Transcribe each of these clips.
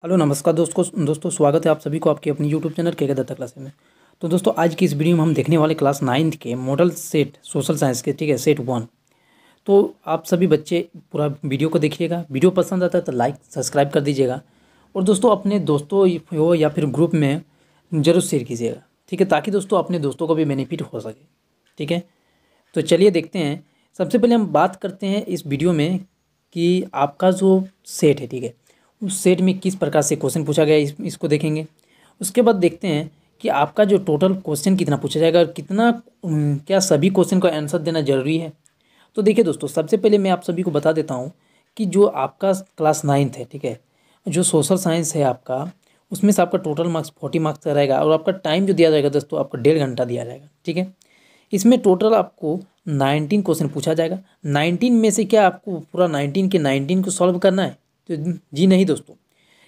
Hello नमस्कार दोस्तों स्वागत है आप सभी को आपके अपनी यूट्यूब चैनल के दत्ता क्लासेस में। तो दोस्तों आज की इस वीडियो में हम देखने वाले क्लास 9th के मॉडल सेट सोशल साइंस के, ठीक है, सेट 1। तो आप सभी बच्चे पूरा वीडियो को देखिएगा। वीडियो पसंद आता है तो लाइक सब्सक्राइब कर दीजिएगा और दोस्तों अपने दोस्तों हो या फिर ग्रुप में ज़रूर शेयर कीजिएगा, ठीक है, ताकि दोस्तों अपने दोस्तों को भी बेनिफिट हो सके। ठीक है, तो चलिए देखते हैं। सबसे पहले हम बात करते हैं इस वीडियो में कि आपका जो सेट है, ठीक है, उस सेट में किस प्रकार से क्वेश्चन पूछा गया है, इसको देखेंगे। उसके बाद देखते हैं कि आपका जो टोटल क्वेश्चन कितना पूछा जाएगा और कितना क्या सभी क्वेश्चन का आंसर देना जरूरी है। तो देखिए दोस्तों, सबसे पहले मैं आप सभी को बता देता हूँ कि जो आपका क्लास 9th है, ठीक है, जो सोशल साइंस है आपका, उसमें से आपका टोटल मार्क्स 40 मार्क्स का रहेगा और आपका टाइम जो दिया जाएगा दोस्तों, आपका 1.5 घंटा दिया जाएगा। ठीक है, इसमें टोटल आपको 19 क्वेश्चन पूछा जाएगा। 19 में से क्या आपको पूरा 19 के 19 को सॉल्व करना है? तो जी नहीं दोस्तों,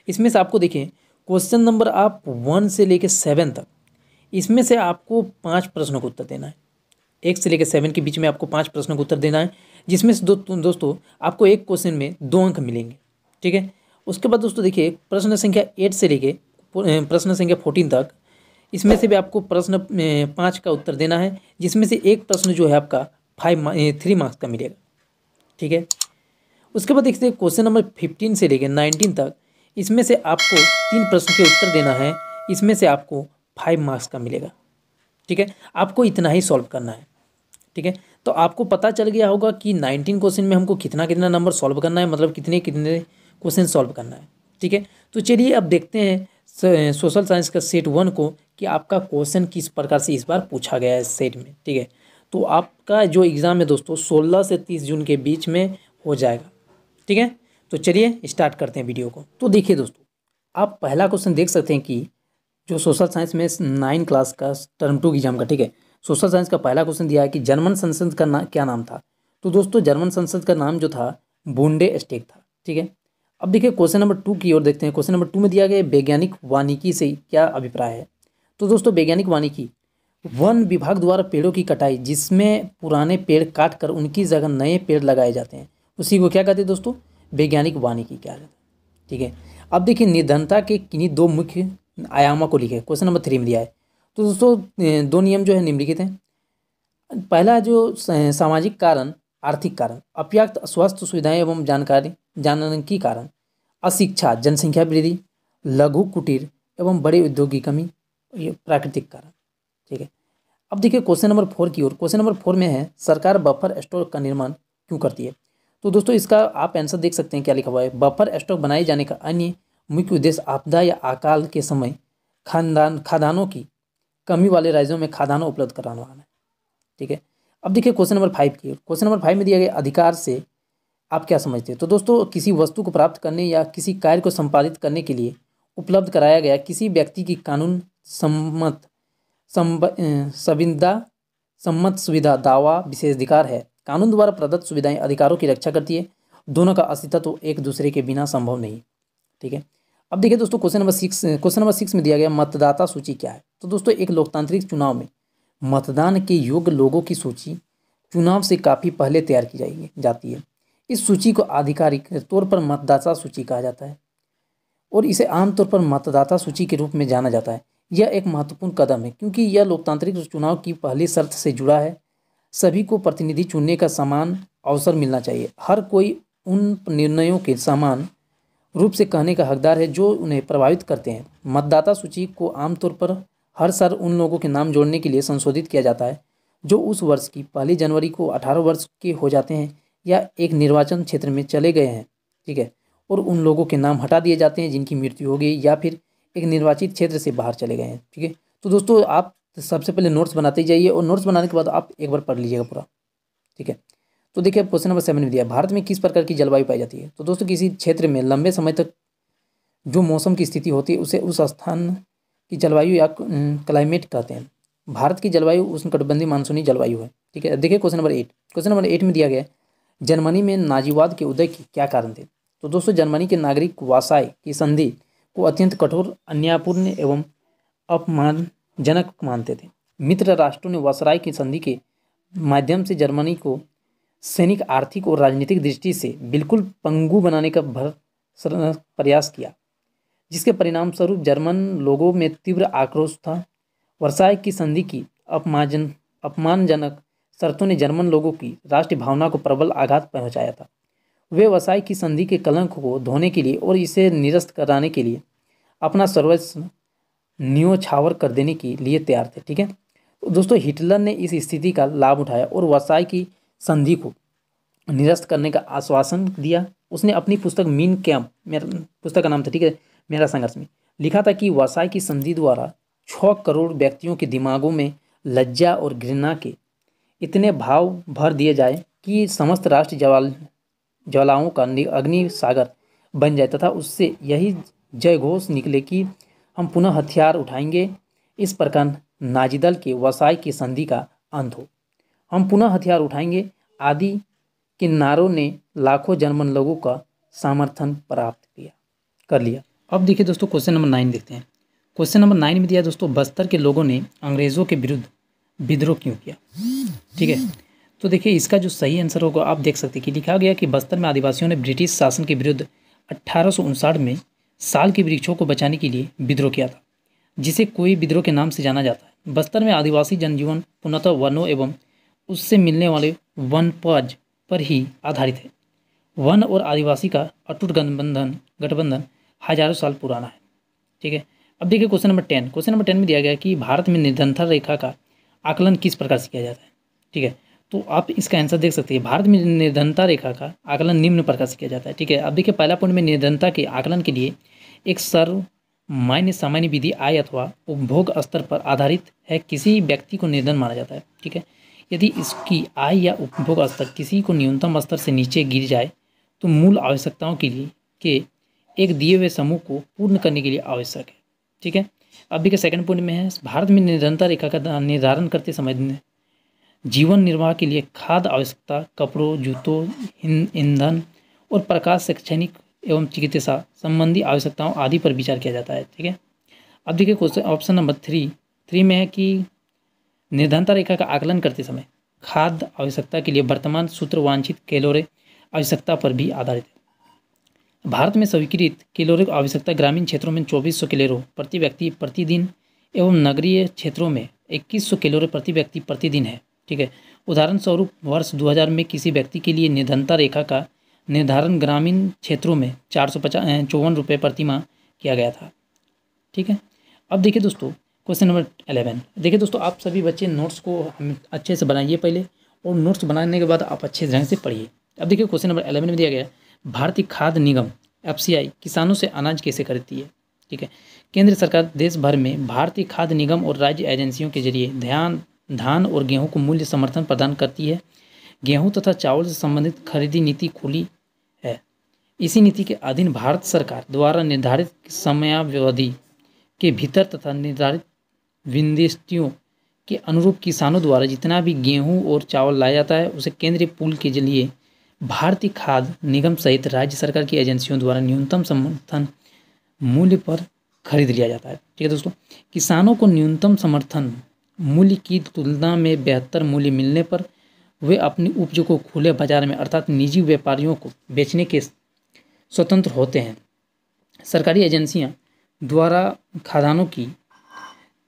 इसमें से आपको देखिए क्वेश्चन नंबर आप 1 से लेकर 7 तक, इसमें से आपको 5 प्रश्नों का उत्तर देना है। 1 से लेकर 7 के बीच में आपको 5 प्रश्नों का उत्तर देना है, जिसमें से दोस्तों आपको एक क्वेश्चन में 2 अंक मिलेंगे। ठीक है, उसके बाद दोस्तों देखिए प्रश्न संख्या 8 से लेके प्रश्न संख्या 14 तक, इसमें से भी आपको प्रश्न 5 का उत्तर देना है, जिसमें से एक प्रश्न जो है आपका 3 मार्क्स का मिलेगा। ठीक है, उसके बाद देखते हैं क्वेश्चन नंबर 15 से लेकर 19 तक, इसमें से आपको 3 प्रश्न के उत्तर देना है, इसमें से आपको 5 मार्क्स का मिलेगा। ठीक है, आपको इतना ही सॉल्व करना है। ठीक है, तो आपको पता चल गया होगा कि 19 क्वेश्चन में हमको कितना कितना नंबर सॉल्व करना है, मतलब कितने कितने क्वेश्चन सॉल्व करना है। ठीक है, तो चलिए अब देखते हैं सोशल साइंस का सेट 1 को कि आपका क्वेश्चन किस प्रकार से इस बार पूछा गया है सेट में। ठीक है, तो आपका जो एग्ज़ाम है दोस्तों 16 से 30 जून के बीच में हो जाएगा। ठीक है, तो चलिए स्टार्ट करते हैं वीडियो को। तो देखिए दोस्तों, आप पहला क्वेश्चन देख सकते हैं कि जो सोशल साइंस में 9 क्लास का टर्म 2 एग्जाम का, ठीक है, सोशल साइंस का पहला क्वेश्चन दिया है कि जर्मन संसद का क्या नाम था। तो दोस्तों जर्मन संसद का नाम जो था बुंडेस्टैग था। ठीक है, अब देखिए क्वेश्चन नंबर 2 की ओर देखते हैं। क्वेश्चन नंबर 2 में दिया गया वैज्ञानिक वानिकी से क्या अभिप्राय है। तो दोस्तों वैज्ञानिक वानिकी वन विभाग द्वारा पेड़ों की कटाई, जिसमें पुराने पेड़ काट कर उनकी जगह नए पेड़ लगाए जाते हैं, उसी को क्या कहते हैं दोस्तों, वैज्ञानिक वानिकी क्या कहते हैं। ठीक है, अब देखिए निर्धनता के किन्हीं 2 मुख्य आयामों को लिखे, क्वेश्चन नंबर 3 में दिया है। तो दोस्तों 2 नियम जो है निम्नलिखित हैं। पहला जो सामाजिक कारण, आर्थिक कारण, अपर्याप्त स्वास्थ्य सुविधाएं एवं जानने की कारण, अशिक्षा, जनसंख्या वृद्धि, लघु कुटीर एवं बड़े उद्योग की कमी, ये प्राकृतिक कारण। ठीक है, अब देखिए क्वेश्चन नंबर 4 की ओर। क्वेश्चन नंबर 4 में है सरकार बफर स्टॉक का निर्माण क्यों करती है। तो दोस्तों इसका आप आंसर देख सकते हैं क्या लिखा हुआ है। बफर स्टॉक बनाए जाने का अन्य मुख्य उद्देश्य आपदा या अकाल के समय खाद्यान्नों की कमी वाले राज्यों में खाद्यान्न उपलब्ध कराना है। ठीक है, अब देखिए क्वेश्चन नंबर 5 की। क्वेश्चन नंबर 5 में दिया गया अधिकार से आप क्या समझते हैं। तो दोस्तों किसी वस्तु को प्राप्त करने या किसी कार्य को संपादित करने के लिए उपलब्ध कराया गया किसी व्यक्ति की कानून सम्मत संविदा सम्मत सुविधा दावा विशेषाधिकार है। कानून द्वारा प्रदत्त सुविधाएं अधिकारों की रक्षा करती है। दोनों का अस्तित्व एक दूसरे के बिना संभव नहीं। ठीक है, अब देखिए दोस्तों क्वेश्चन नंबर 6 में दिया गया मतदाता सूची क्या है। तो दोस्तों एक लोकतांत्रिक चुनाव में मतदान के योग्य लोगों की सूची चुनाव से काफ़ी पहले तैयार की जाती है। इस सूची को आधिकारिक तौर पर मतदाता सूची कहा जाता है और इसे आमतौर पर मतदाता सूची के रूप में जाना जाता है। यह एक महत्वपूर्ण कदम है क्योंकि यह लोकतांत्रिक चुनाव की पहली शर्त से जुड़ा है। सभी को प्रतिनिधि चुनने का समान अवसर मिलना चाहिए। हर कोई उन निर्णयों के समान रूप से कहने का हकदार है जो उन्हें प्रभावित करते हैं। मतदाता सूची को आमतौर पर हर साल उन लोगों के नाम जोड़ने के लिए संशोधित किया जाता है जो उस वर्ष की 1 जनवरी को 18 वर्ष के हो जाते हैं या एक निर्वाचन क्षेत्र में चले गए हैं। ठीक है, और उन लोगों के नाम हटा दिए जाते हैं जिनकी मृत्यु हो गई या फिर एक निर्वाचित क्षेत्र से बाहर चले गए हैं। ठीक है, तो दोस्तों आप सबसे पहले नोट्स बनाते जाइए और नोट्स बनाने के बाद आप एक बार पढ़ लीजिएगा पूरा। ठीक है, तो देखिए क्वेश्चन नंबर 7 में दिया भारत में किस प्रकार की जलवायु पाई जाती है। तो दोस्तों किसी क्षेत्र में लंबे समय तक जो मौसम की स्थिति होती है उसे उस स्थान की जलवायु या क्लाइमेट कहते हैं। भारत की जलवायु उष्णकटिबंधीय मानसूनी जलवायु है। ठीक है, देखिए क्वेश्चन नंबर 8। क्वेश्चन नंबर 8 में दिया गया जर्मनी में नाजीवाद के उदय के क्या कारण थे। तो दोस्तों जर्मनी के नागरिक वासाई की संधि को अत्यंत कठोर, अन्यायपूर्ण एवं अपमानजनक मानते थे। मित्र राष्ट्रों ने वासराय की संधि के माध्यम से जर्मनी को सैनिक, आर्थिक और राजनीतिक दृष्टि से बिल्कुल पंगु बनाने का प्रयास किया। जिसके परिणाम स्वरूप जर्मन लोगों में तीव्र आक्रोश था। वर्साय की संधि की अपमानजनक शर्तों ने जर्मन लोगों की राष्ट्रीय भावना को प्रबल आघात पहुंचाया था। वे वर्साय की संधि के कलंक को धोने के लिए और इसे निरस्त कराने के लिए अपना सर्वस्व न्योछावर कर देने के लिए तैयार थे। ठीक है, तो दोस्तों हिटलर ने इस स्थिति का लाभ उठाया और वर्साय की संधि को निरस्त करने का आश्वासन दिया। उसने अपनी पुस्तक मीन कैम्प, मेरा पुस्तक का नाम था, ठीक है, मेरा संघर्ष, में लिखा था कि वर्साय की संधि द्वारा 6 करोड़ व्यक्तियों के दिमागों में लज्जा और घृणा के इतने भाव भर दिए जाए कि समस्त राष्ट्र ज्वालाओं का अग्नि सागर बन जाए तथा उससे यही जय घोष निकले कि हम पुनः हथियार उठाएंगे। इस प्रकार नाजी दल के वर्साय की संधि का अंत हो। हम पुनः हथियार उठाएंगे आदि के नारों ने लाखों जर्मन लोगों का समर्थन प्राप्त कर लिया। अब देखिए दोस्तों क्वेश्चन नंबर 9 देखते हैं। क्वेश्चन नंबर 9 में दिया दोस्तों, बस्तर के लोगों ने अंग्रेजों के विरुद्ध विद्रोह क्यों किया। ठीक है, तो देखिए इसका जो सही आंसर होगा आप देख सकते हैं कि लिखा गया कि बस्तर में आदिवासियों ने ब्रिटिश शासन के विरुद्ध 1859 में साल के वृक्षों को बचाने के लिए विद्रोह किया था, जिसे कोई विद्रोह के नाम से जाना जाता है। बस्तर में आदिवासी जनजीवन पूर्णतः वनों एवं उससे मिलने वाले वनपज पर ही आधारित है। वन और आदिवासी का अटूट गठबंधन हजारों साल पुराना है। ठीक है, अब देखिए क्वेश्चन नंबर 10। क्वेश्चन नंबर 10 में दिया गया कि भारत में निर्धनता रेखा का आकलन किस प्रकार से किया जाता है। ठीक है, तो आप इसका आंसर देख सकते हैं। भारत में निर्धनता रेखा का आकलन निम्न प्रकार से किया जाता है। ठीक है, अब देखिए पहला पॉइंट में निर्धनता के आकलन के लिए एक सर्वमान्य सामान्य विधि आय अथवा उपभोग स्तर पर आधारित है। किसी व्यक्ति को निर्धन माना जाता है। ठीक है, यदि इसकी आय या उपभोग स्तर किसी को न्यूनतम स्तर से नीचे गिर जाए तो मूल आवश्यकताओं के लिए एक दिए हुए समूह को पूर्ण करने के लिए आवश्यक है। ठीक है, अब देखिए सेकंड पॉइंट में है, भारत में निर्धनता रेखा का निर्धारण करते समय जीवन निर्वाह के लिए खाद्य आवश्यकता, कपड़ों, जूतों, ईंधन और प्रकाश, शैक्षणिक एवं चिकित्सा संबंधी आवश्यकताओं आदि पर विचार किया जाता है। ठीक है, अब देखिए क्वेश्चन ऑप्शन नंबर 3 में है कि निर्धनता रेखा का आकलन करते समय खाद्य आवश्यकता के लिए वर्तमान सूत्र वांछित कैलोरी आवश्यकता पर भी आधारित है। भारत में स्वीकृत कैलोरी आवश्यकता ग्रामीण क्षेत्रों में 2400 कैलोरी प्रति व्यक्ति प्रतिदिन एवं नगरीय क्षेत्रों में 2100 कैलोरी प्रति व्यक्ति प्रतिदिन है। ठीक है, उदाहरण स्वरूप वर्ष 2000 में किसी व्यक्ति के लिए निर्धनता रेखा का निर्धारण ग्रामीण क्षेत्रों में 454 रुपये प्रति माह किया गया था। ठीक है, अब देखिए दोस्तों क्वेश्चन नंबर 11। देखिए दोस्तों आप सभी बच्चे नोट्स को अच्छे से बनाइए पहले, और नोट्स बनाने के बाद आप अच्छे ढंग से पढ़िए। अब देखिए क्वेश्चन नंबर 11 में दिया गया, भारतीय खाद्य निगम FCI किसानों से अनाज कैसे खरीदती है। ठीक है, केंद्र सरकार देश भर में भारतीय खाद्य निगम और राज्य एजेंसियों के जरिए धान और गेहूं को मूल्य समर्थन प्रदान करती है। गेहूं तथा चावल से संबंधित खरीदी नीति खुली है। इसी नीति के अधीन भारत सरकार द्वारा निर्धारित समयावधि के भीतर तथा निर्धारित विनिर्देशों के अनुरूप किसानों द्वारा जितना भी गेहूं और चावल लाया जाता है उसे केंद्रीय पूल के जरिए भारतीय खाद्य निगम सहित राज्य सरकार की एजेंसियों द्वारा न्यूनतम समर्थन मूल्य पर खरीद लिया जाता है। ठीक है दोस्तों, किसानों को न्यूनतम समर्थन मूल्य की तुलना में बेहतर मूल्य मिलने पर वे अपनी उपज को खुले बाजार में अर्थात निजी व्यापारियों को बेचने के स्वतंत्र होते हैं। सरकारी एजेंसियां द्वारा खाद्यान्नों की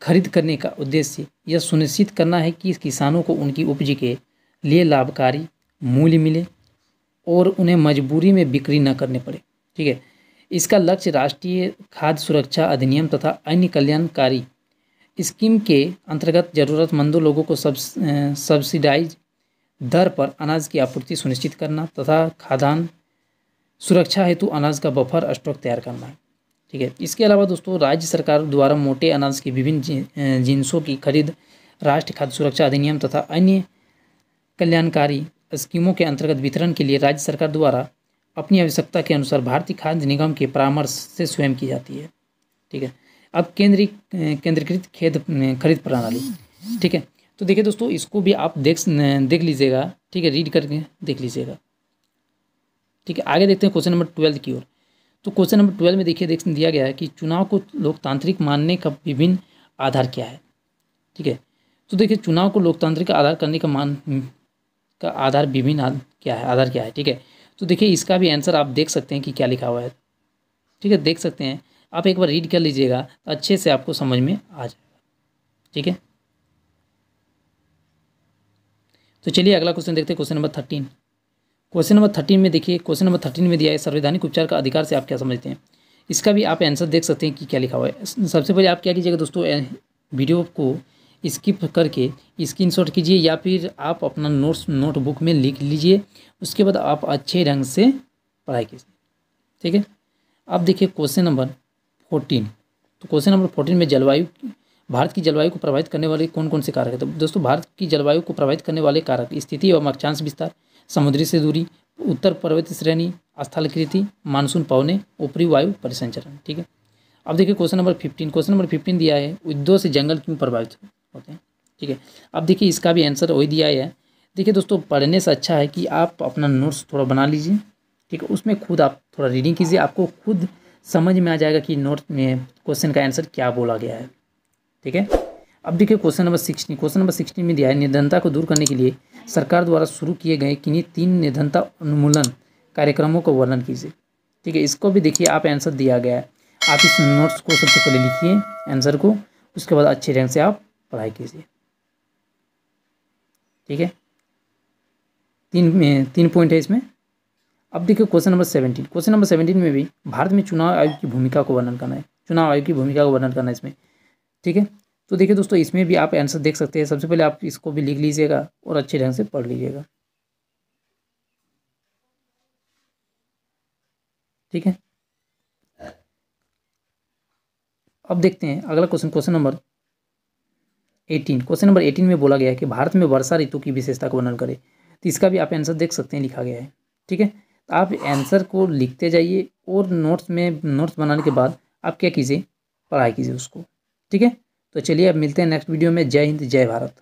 खरीद करने का उद्देश्य यह सुनिश्चित करना है कि किसानों को उनकी उपज के लिए लाभकारी मूल्य मिले और उन्हें मजबूरी में बिक्री न करने पड़े। ठीक है, इसका लक्ष्य राष्ट्रीय खाद्य सुरक्षा अधिनियम तथा अन्य कल्याणकारी स्कीम के अंतर्गत जरूरतमंदों लोगों को सब्सिडाइज दर पर अनाज की आपूर्ति सुनिश्चित करना तथा खाद्यान्न सुरक्षा हेतु अनाज का बफर स्टॉक तैयार करना है। ठीक है, इसके अलावा दोस्तों राज्य सरकार द्वारा मोटे अनाज की विभिन्न जिन्सों की खरीद राष्ट्रीय खाद्य सुरक्षा अधिनियम तथा अन्य कल्याणकारी स्कीमों के अंतर्गत वितरण के लिए राज्य सरकार द्वारा अपनी आवश्यकता के अनुसार भारतीय खाद्य निगम के परामर्श से स्वयं की जाती है। ठीक है, अब केंद्रीकृत खरीद प्रणाली। ठीक है, तो देखिए दोस्तों इसको भी आप देख लीजिएगा। ठीक है, रीड करके देख लीजिएगा। ठीक है, आगे देखते हैं क्वेश्चन नंबर 12 की ओर। तो क्वेश्चन नंबर 12 में देखिए दिया गया है कि चुनाव को लोकतांत्रिक मानने का विभिन्न आधार क्या है। ठीक है, तो देखिए चुनाव को लोकतांत्रिक आधार करने का आधार विभिन्न आधार क्या है। ठीक है, तो देखिए इसका भी आंसर आप देख सकते हैं कि क्या लिखा हुआ है। ठीक है, देख सकते हैं आप एक बार रीड कर लीजिएगा तो अच्छे से आपको समझ में आ जाएगा। ठीक है, तो चलिए अगला क्वेश्चन देखते हैं, क्वेश्चन नंबर 13। क्वेश्चन नंबर 13 में देखिए, क्वेश्चन नंबर 13 में दिया है संवैधानिक उपचार का अधिकार से आप क्या समझते हैं। इसका भी आप आंसर देख सकते हैं कि क्या लिखा हुआ है। सबसे पहले आप क्या कीजिएगा दोस्तों, वीडियो को स्किप करके स्क्रीनशॉट कीजिए या फिर आप अपना नोटबुक में लिख लीजिए। उसके बाद आप अच्छे ढंग से पढ़ाई कीजिए। ठीक है, अब देखिए क्वेश्चन नंबर 14। तो क्वेश्चन नंबर 14 में भारत की जलवायु को प्रभावित करने वाले कौन कौन से कारक है। तो दोस्तों भारत की जलवायु को प्रभावित करने वाले कारक स्थिति एवं अक्षांश विस्तार, समुद्री से दूरी, उत्तर पर्वतीय श्रेणी, स्थलाकृति, मानसून पवने, ऊपरी वायु परिसंचरण। ठीक है, अब देखिए क्वेश्चन नंबर 15। क्वेश्चन नंबर 15 दिया है उद्योग से जंगल क्यों प्रभावित होते हैं। ठीक है, अब देखिए इसका भी आंसर वही दिया है। देखिए दोस्तों, पढ़ने से अच्छा है कि आप अपना नोट्स थोड़ा बना लीजिए। ठीक है, उसमें खुद आप थोड़ा रीडिंग कीजिए, आपको खुद समझ में आ जाएगा कि नोट में क्वेश्चन का आंसर क्या बोला गया है। ठीक है, अब देखिए क्वेश्चन नंबर 16। क्वेश्चन नंबर 16 में दिया है निर्धनता को दूर करने के लिए सरकार द्वारा शुरू किए गए किन्हीं 3 निर्धनता उन्मूलन कार्यक्रमों का वर्णन कीजिए। ठीक है, इसको भी देखिए आप आंसर दिया गया है। आप इस नोट्स को सबसे पहले लिखिए आंसर को, उसके बाद अच्छे ढंग से आप पढ़ाई कीजिए। ठीक है, तीन पॉइंट है इसमें। अब देखिए क्वेश्चन नंबर 17। क्वेश्चन नंबर 17 में भी भारत में चुनाव आयोग की भूमिका को वर्णन करना है। चुनाव आयोग की भूमिका को वर्णन करना है इसमें। ठीक है, तो देखिए दोस्तों इसमें भी आप आंसर देख सकते हैं। सबसे पहले आप इसको भी लिख लीजिएगा और अच्छे ढंग से पढ़ लीजिएगा। ठीक है, अब देखते हैं अगला question, question number 18। Question number 18 में बोला गया है कि भारत में वर्षा ऋतु की विशेषता का वर्णन करें। तो इसका भी आप आंसर देख सकते हैं, लिखा गया है। ठीक है, तो आप आंसर को लिखते जाइए और नोट्स बनाने के बाद आप क्या कीजिए, पढ़ाई कीजिए उसको। ठीक है, तो चलिए अब मिलते हैं नेक्स्ट वीडियो में। जय हिंद, जय भारत।